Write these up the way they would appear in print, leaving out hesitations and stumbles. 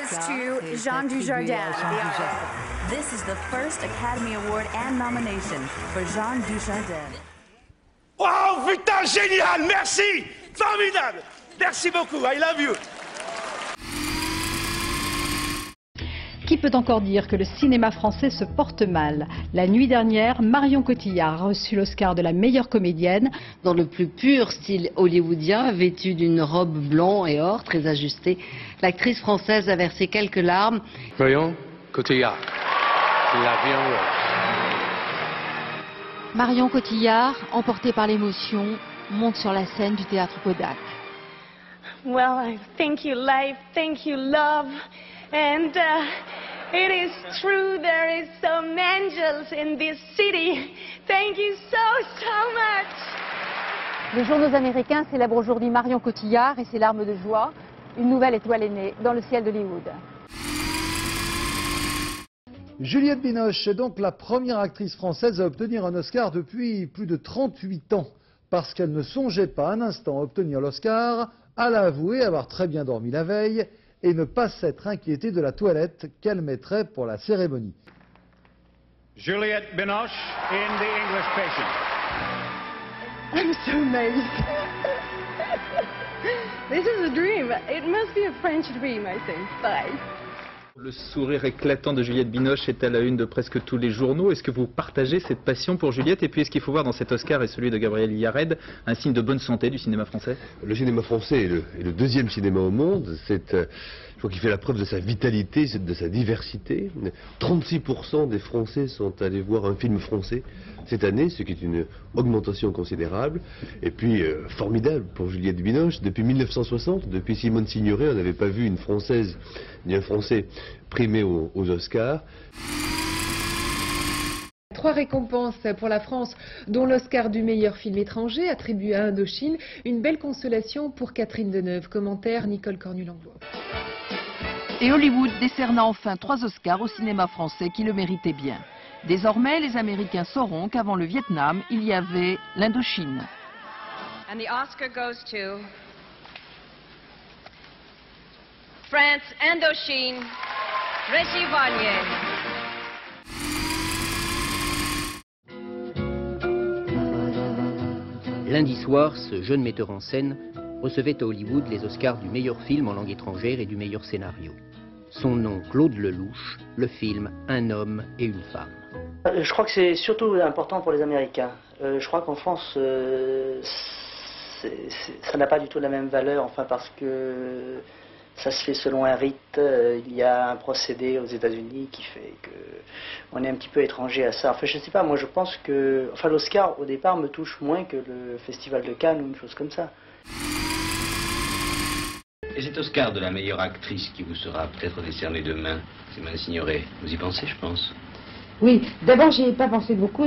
to Jean Dujardin. This is the first Academy Award and nomination for Jean Dujardin. Wow, putain, génial, merci, formidable, merci beaucoup, I love you. Qui peut encore dire que le cinéma français se porte mal? La nuit dernière, Marion Cotillard a reçu l'Oscar de la meilleure comédienne. Dans le plus pur style hollywoodien, vêtue d'une robe blanc et or très ajustée, l'actrice française a versé quelques larmes. Marion Cotillard, l'avion rose. Marion Cotillard, emportée par l'émotion, monte sur la scène du théâtre Kodak. Well, thank you, life, thank you, love. And it is true, there is some angels in this city. Thank you so much. Les journaux américains célèbrent aujourd'hui Marion Cotillard et ses larmes de joie. Une nouvelle étoile est née dans le ciel d'Hollywood. Juliette Binoche est donc la première actrice française à obtenir un Oscar depuis plus de 38 ans. Parce qu'elle ne songeait pas un instant à obtenir l'Oscar, elle a avoué avoir très bien dormi la veille et ne pas s'être inquiétée de la toilette qu'elle mettrait pour la cérémonie. Juliette Binoche in The English Patient. I'm so nice. This is a dream. It must be a French dream, I think. Bye. Le sourire éclatant de Juliette Binoche est à la une de presque tous les journaux. Est-ce que vous partagez cette passion pour Juliette? Et puis est-ce qu'il faut voir dans cet Oscar et celui de Gabriel Yared un signe de bonne santé du cinéma français? Le cinéma français est le deuxième cinéma au monde. Je crois qu'il fait la preuve de sa vitalité, de sa diversité. 36% des Français sont allés voir un film français cette année, ce qui est une augmentation considérable. Et puis, formidable pour Juliette Binoche. Depuis 1960, depuis Simone Signoret, on n'avait pas vu une Française ni un Français primé aux Oscars. 3 récompenses pour la France, dont l'Oscar du meilleur film étranger attribué à Indochine. Une belle consolation pour Catherine Deneuve. Commentaire Nicole Cornu-Langlois. Et Hollywood décerna enfin 3 Oscars au cinéma français qui le méritait bien. Désormais, les Américains sauront qu'avant le Vietnam, il y avait l'Indochine. And the Oscar goes to France, Indochine, Régis Vanier. Lundi soir, ce jeune metteur en scène recevait à Hollywood les Oscars du meilleur film en langue étrangère et du meilleur scénario. Son nom, Claude Lelouch, le film Un homme et une femme. Je crois que c'est surtout important pour les Américains. Je crois qu'en France, ça n'a pas du tout la même valeur, enfin parce que ça se fait selon un rite. Il y a un procédé aux États-Unis qui fait qu'on est un petit peu étranger à ça. Enfin, je ne sais pas, moi je pense que... Enfin, l'Oscar, au départ, me touche moins que le Festival de Cannes ou une chose comme ça. Et cet Oscar de la meilleure actrice qui vous sera peut-être décerné demain, Simone Signoret, vous y pensez, je pense? Oui, d'abord j'y ai pas pensé beaucoup,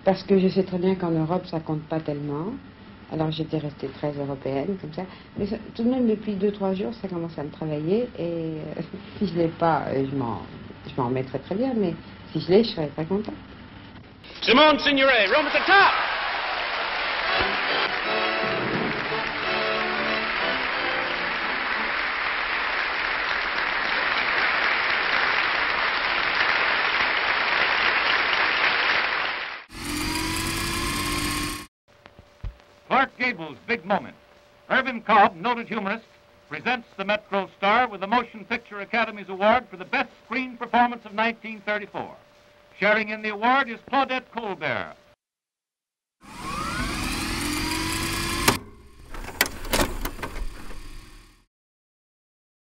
parce que je sais très bien qu'en Europe ça compte pas tellement. Alors j'étais restée très européenne, comme ça. Mais ça, tout de même depuis 2-3 jours ça commence à me travailler, et si je l'ai pas, je m'en remettrai très bien, mais si je l'ai, je serai très content. Simone Signoret, room at the top! Clark Gable's big moment. Irvin Cobb, noted humorist, presents the Metro star with the Motion Picture Academy's Award for the Best Screen Performance of 1934. Sharing in the award is Claudette Colbert,